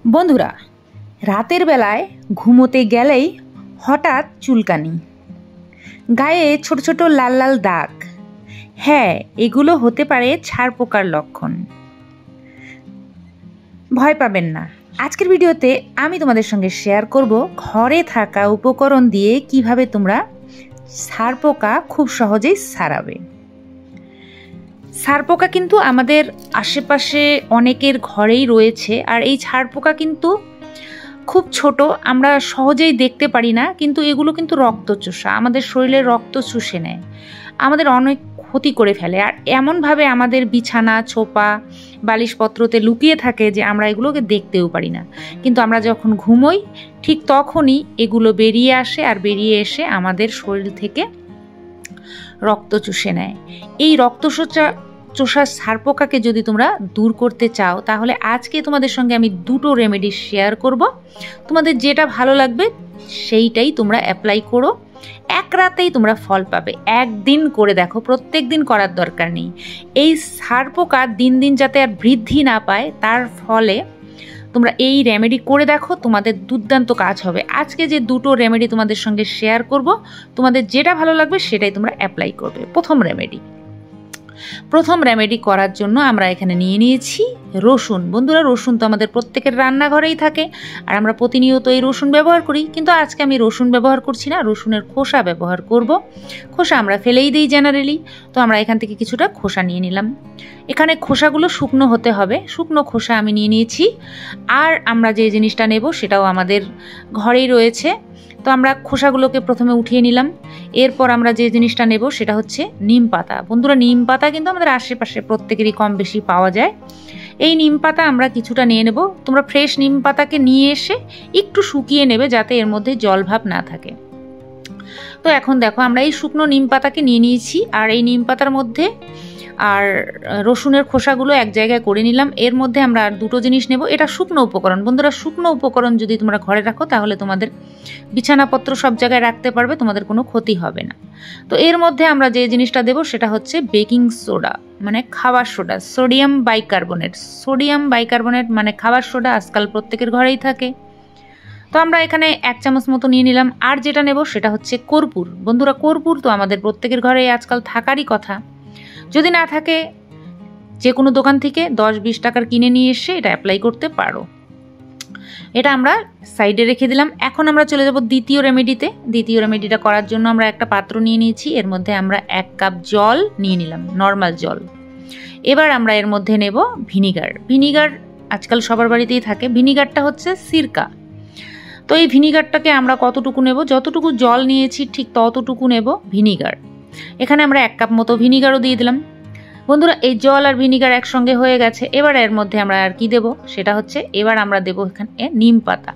বন্ধুরা, রাতের বেলায় ঘুমোতে গেলেই হঠাৎ চুলকানি, গায়ে ছোট ছোট লাল লাল দাগ, হ্যাঁ এগুলো হতে পারে ছারপোকার লক্ষণ। ভয় পাবেন না, আজকের ভিডিওতে আমি তোমাদের সঙ্গে শেয়ার করব ঘরে থাকা উপকরণ দিয়ে কিভাবে তোমরা ছারপোকা খুব সহজেই সারাবে। ছারপোকা কিন্তু আমাদের আশেপাশে অনেকের ঘরেই রয়েছে, আর এই ছারপোকা কিন্তু খুব ছোট, আমরা সহজেই দেখতে পারি না, কিন্তু এগুলো কিন্তু রক্তচোষা, আমাদের শরীরে রক্ত চুষে নেয়, আমাদের অনেক ক্ষতি করে ফেলে, আর এমনভাবে আমাদের বিছানা ছোপা বালিশপত্রতে লুকিয়ে থাকে যে আমরা এগুলোকে দেখতেও পারি না, কিন্তু আমরা যখন ঘুমোই ঠিক তখনই এগুলো বেরিয়ে আসে, আর বেরিয়ে এসে আমাদের শরীর থেকে রক্ত চুষে নেয়। এই রক্তচোষা ছারপোকাকে যদি তোমরা দূর করতে চাও, তাহলে আজকে তোমাদের সঙ্গে আমি দুটো রেমেডি শেয়ার করব। তোমাদের যেটা ভালো লাগবে সেইটাই তোমরা অ্যাপ্লাই করো, এক রাতেই তোমরা ফল পাবে। একদিন করে দেখো, প্রত্যেক দিন করার দরকার নেই। এই ছারপোকা দিন দিন যাতে আর বৃদ্ধি না পায়, তার ফলে তোমরা এই রেমেডি করে দেখো, তোমাদের দুর্দান্ত কাজ হবে। আজকে যে দুটো রেমেডি তোমাদের সঙ্গে শেয়ার করব, তোমাদের যেটা ভালো লাগবে সেটাই তোমরা অ্যাপ্লাই করবে। প্রথম রেমেডি করার জন্য আমরা এখানে নিয়ে নিয়েছি রসুন। বন্ধুরা, রসুন তো আমাদের প্রত্যেকের রান্নাঘরেই থাকে, আর আমরা প্রতিনিয়ত এই রসুন ব্যবহার করি, কিন্তু আজকে আমি রসুন ব্যবহার করছি না, রসুনের খোসা ব্যবহার করব। খোসা আমরা ফেলেই দিই জেনারেলি, তো আমরা এখান থেকে কিছুটা খোসা নিয়ে নিলাম। এখানে খোসাগুলো শুকনো হতে হবে, শুকনো খোসা আমি নিয়ে নিয়েছি। আর আমরা যে জিনিসটা নেব সেটাও আমাদের ঘরেই রয়েছে, তো আমরা খোসাগুলোকে প্রথমে উঠিয়ে নিলাম। এরপর আমরা যে জিনিসটা নেব সেটা হচ্ছে নিম পাতা। বন্ধুরা, নিম পাতা কিন্তু আমাদের আশেপাশে প্রত্যেকেরই কম বেশি পাওয়া যায়। এই নিম পাতা আমরা কিছুটা নিয়ে নেব। তোমরা ফ্রেশ নিম পাতাকে নিয়ে এসে একটু শুকিয়ে নেবে, যাতে এর মধ্যে জলভাব না থাকে। তো এখন দেখো, আমরা এই শুকনো নিম পাতাকে নিয়ে নিয়েছি, আর এই নিম পাতার মধ্যে আর রসুনের খোসাগুলো এক জায়গায় করে নিলাম। এর মধ্যে আমরা আর দুটো জিনিস নেব। এটা শুকনো উপকরণ। বন্ধুরা, শুকনো উপকরণ যদি তোমরা ঘরে রাখো, তাহলে তোমাদের বিছানাপত্র সব জায়গায় রাখতে পারবে, তোমাদের কোনো ক্ষতি হবে না। তো এর মধ্যে আমরা যে জিনিসটা দেব সেটা হচ্ছে বেকিং সোডা, মানে খাবার সোডা, সোডিয়াম বাইকার্বনেট মানে খাবার সোডা, আজকাল প্রত্যেকের ঘরেই থাকে। তো আমরা এখানে 1 চামচ মতো নিয়ে নিলাম। আর যেটা নেব সেটা হচ্ছে কর্পূর। বন্ধুরা, কর্পূর তো আমাদের প্রত্যেকের ঘরে আজকাল থাকারই কথা, যদি না থাকে যে কোনো দোকান থেকে 10-20 টাকার কিনে নিয়ে এসে এটা অ্যাপ্লাই করতে পারো। এটা আমরা সাইডে রেখে দিলাম। এখন আমরা চলে যাব দ্বিতীয় রেমেডিতে। দ্বিতীয় রেমেডিটা করার জন্য আমরা একটা পাত্র নিয়ে নিয়েছি, এর মধ্যে আমরা 1 কাপ জল নিয়ে নিলাম, নর্মাল জল। এবার আমরা এর মধ্যে নেব ভিনিগার। ভিনিগার আজকাল সবার বাড়িতেই থাকে। ভিনিগারটা হচ্ছে সিরকা। তো এই ভিনিগারটাকে আমরা কতটুকু নেব, যতটুকু জল নিয়েছি ঠিক ততটুকু নেব ভিনিগার। এখানে আমরা 1 কাপ মতো ভিনিগারও দিয়ে দিলাম। বন্ধুরা, এই জল আর ভিনিগার একসঙ্গে হয়ে গেছে। এবার এর মধ্যে আমরা আর কি দেব সেটা হচ্ছে, এবার আমরা দেব এখানে নিম পাতা।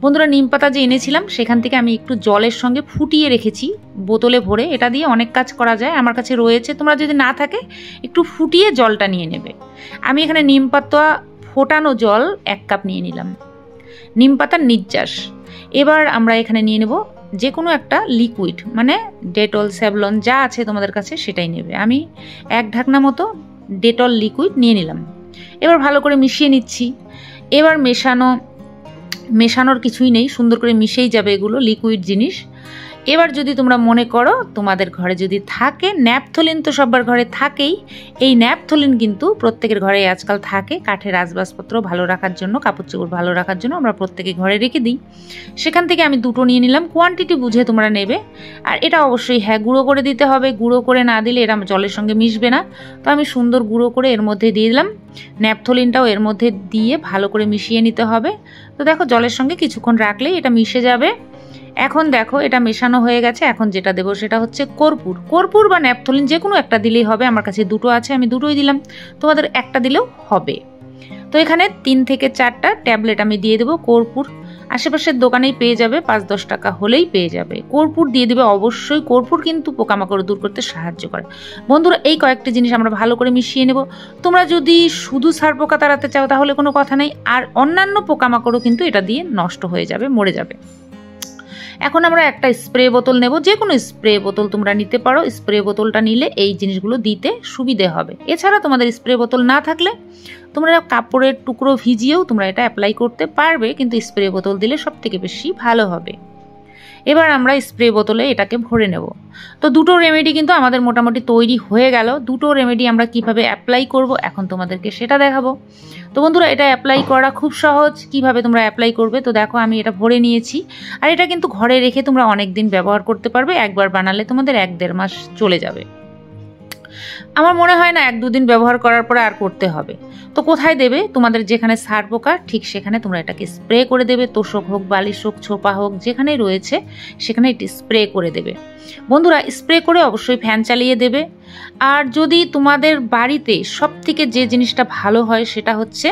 বন্ধুরা, নিম পাতা যে এনেছিলাম সেখান থেকে আমি একটু জলের সঙ্গে ফুটিয়ে রেখেছি বোতলে ভরে। এটা দিয়ে অনেক কাজ করা যায়, আমার কাছে রয়েছে। তোমরা যদি না থাকে একটু ফুটিয়ে জলটা নিয়ে নেবে। আমি এখানে নিম পাতা ফোটানো জল 1 কাপ নিয়ে নিলাম, নিম পাতার নির্যাস। এবার আমরা এখানে নিয়ে নেব যে কোনো একটা লিকুইড, মানে ডেটল, স্যাভলন যা আছে তোমাদের কাছে সেটাই নেবে। আমি 1 ঢাকনা মতো ডেটল লিকুইড নিয়ে নিলাম। এবার ভালো করে মিশিয়ে নিচ্ছি। এবার মেশানোর কিছুই নেই, সুন্দর করে মিশেই যাবে এগুলো লিকুইড জিনিস। এবার যদি তোমরা মনে করো তোমাদের ঘরে যদি থাকে ন্যাপথলিন, তো সবার ঘরে থাকেই। এই ন্যাপথলিন কিন্তু প্রত্যেকের ঘরে আজকাল থাকে, কাঠের আসবাবপত্র ভালো রাখার জন্য, কাপড় চোপড় ভালো রাখার জন্য আমরা প্রত্যেকে ঘরে রেখে দিই। সেখান থেকে আমি দুটো নিয়ে নিলাম। কোয়ান্টিটি বুঝে তোমরা নেবে। আর এটা অবশ্যই গুঁড়ো করে দিতে হবে, গুঁড়ো করে না দিলে এরা জলের সঙ্গে মিশবে না। তো আমি সুন্দর গুঁড়ো করে এর মধ্যে দিয়ে দিলাম। ন্যাপথলিনটাও এর মধ্যে দিয়ে ভালো করে মিশিয়ে নিতে হবে। তো দেখো, জলের সঙ্গে কিছুক্ষণ রাখলেই এটা মিশে যাবে। এখন দেখো, এটা মেশানো হয়ে গেছে। এখন যেটা দেবো সেটা হচ্ছে কর্পূর বা ন্যাপথলিন, যে কোনো একটা দিলেই হবে। আমার কাছে দুটো আছে, আমি দুটোই দিলাম, তোমাদের একটা দিলেও হবে। তো এখানে 3 থেকে 4টা ট্যাবলেট আমি দিয়ে দেবো কর্পূর। আশেপাশের দোকানেই পেয়ে যাবে, 5-10 টাকা হলেই পেয়ে যাবে। কর্পূর দিয়ে দেবে অবশ্যই। কর্পূর কিন্তু পোকামাকড় দূর করতে সাহায্য করে। বন্ধুরা, এই কয়েকটি জিনিস আমরা ভালো করে মিশিয়ে নেব। তোমরা যদি শুধু ছারপোকা তাড়াতে চাও তাহলে কোনো কথা নেই, আর অন্যান্য পোকামাকড়ও কিন্তু এটা দিয়ে নষ্ট হয়ে যাবে, মরে যাবে। এখন আমরা একটা স্প্রে বোতল নেব, যে কোনো স্প্রে বোতল তোমরা নিতে পারো। স্প্রে বোতলটা নিলে এই জিনিসগুলো দিতে সুবিধে হবে। এছাড়া তোমাদের স্প্রে বোতল না থাকলে তোমরা কাপড়ের টুকরো ভিজিয়েও তোমরা এটা অ্যাপ্লাই করতে পারবে, কিন্তু স্প্রে বোতল দিলে সব থেকে বেশি ভালো হবে। এবার আমরা স্প্রে বোতলে এটাকে ভরে নেব। তো দুটো রেমেডি কিন্তু আমাদের মোটামুটি তৈরি হয়ে গেল। দুটো রেমেডি আমরা কিভাবে অ্যাপ্লাই করব এখন তোমাদেরকে সেটা দেখাবো। তো বন্ধুরা, এটা অ্যাপ্লাই করা খুব সহজ। কিভাবে তোমরা অ্যাপ্লাই করবে, তো দেখো আমি এটা ভরে নিয়েছি। আর এটা কিন্তু ঘরে রেখে তোমরা অনেক দিন ব্যবহার করতে পারবে। একবার বানালে তোমাদের 1-1.5 মাস চলে যাবে। আমার মনে হয় না 1-2 দিন ব্যবহার করার পরে আর করতে হবে। তো কোথায় দেবে, তোমাদের যেখানে সার পোকা ঠিক সেখানে তোমরা এটাকে স্প্রে করে দেবে। তোষক হোক, বালিশ হোক, ছোপা হোক, যেখানেই রয়েছে সেখানে এটি স্প্রে করে দেবে। বন্ধুরা, স্প্রে করে অবশ্যই ফ্যান চালিয়ে দেবে। আর যদি তোমাদের বাড়িতে সবথেকে যে জিনিসটা ভালো হয় সেটা হচ্ছে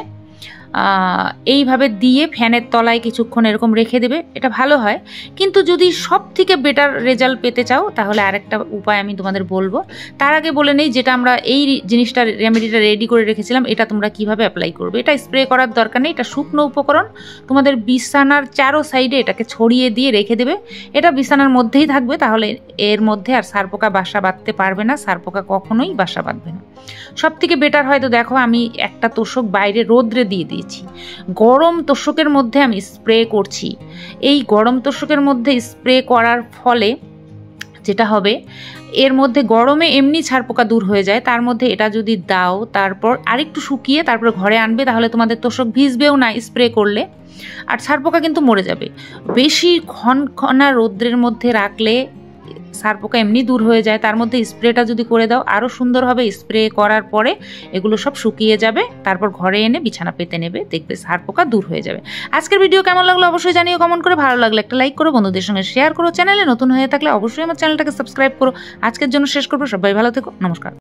এইভাবে দিয়ে ফ্যানের তলায় কিছুক্ষণ এরকম রেখে দেবে, এটা ভালো হয়। কিন্তু যদি সব থেকে বেটার রেজাল্ট পেতে চাও তাহলে আরেকটা উপায় আমি তোমাদের বলবো। তার আগে বলে নেই, যেটা আমরা এই জিনিসটা রেমেডিটা রেডি করে রেখেছিলাম এটা তোমরা কিভাবে অ্যাপ্লাই করবে। এটা স্প্রে করার দরকার নেই, এটা শুকনো উপকরণ। তোমাদের বিছানার চারো সাইডে এটাকে ছড়িয়ে দিয়ে রেখে দেবে। এটা বিছানার মধ্যেই থাকবে, তাহলে এর মধ্যে আর সারপোকা বাসা বাঁধতে পারবে না। সারপোকা কখনোই বাসা বাঁধবে না। সব থেকে বেটার হয়তো দেখো আমি একটা তোষক বাইরে রোদ্রে দিয়ে দিয়েছি, গরম তোষকের মধ্যে আমি স্প্রে করছি। এই গরম তোষকের মধ্যে স্প্রে করার ফলে যেটা হবে, এর মধ্যে গরমে এমনি ছারপোকা দূর হয়ে যায়, তার মধ্যে এটা যদি দাও তারপর আরেকটু শুকিয়ে তারপর ঘরে আনবে, তাহলে তোমাদের তোষক ভিজবেও না স্প্রে করলে। আর ছারপোকা কিন্তু মরে যাবে। বেশি খনখনা রোদ্রের মধ্যে রাখলে সারপোকা এমনি দূর হয়ে যায়, তার মধ্যে স্প্রেটা যদি করে দাও আরও সুন্দর হবে। স্প্রে করার পরে এগুলো সব শুকিয়ে যাবে, তারপর ঘরে এনে বিছানা পেতে নেবে, দেখবে সারপোকা দূর হয়ে যাবে। আজকের ভিডিও কেমন লাগলো অবশ্যই জানিও কমেন্ট করে। ভালো লাগলে একটা লাইক করো, বন্ধুদের সঙ্গে শেয়ার করো। চ্যানেলে নতুন হয়ে থাকলে অবশ্যই আমার চ্যানেলটাকে সাবস্ক্রাইব করো। আজকের জন্য শেষ করবো। সবাই ভালো থেকো, নমস্কার।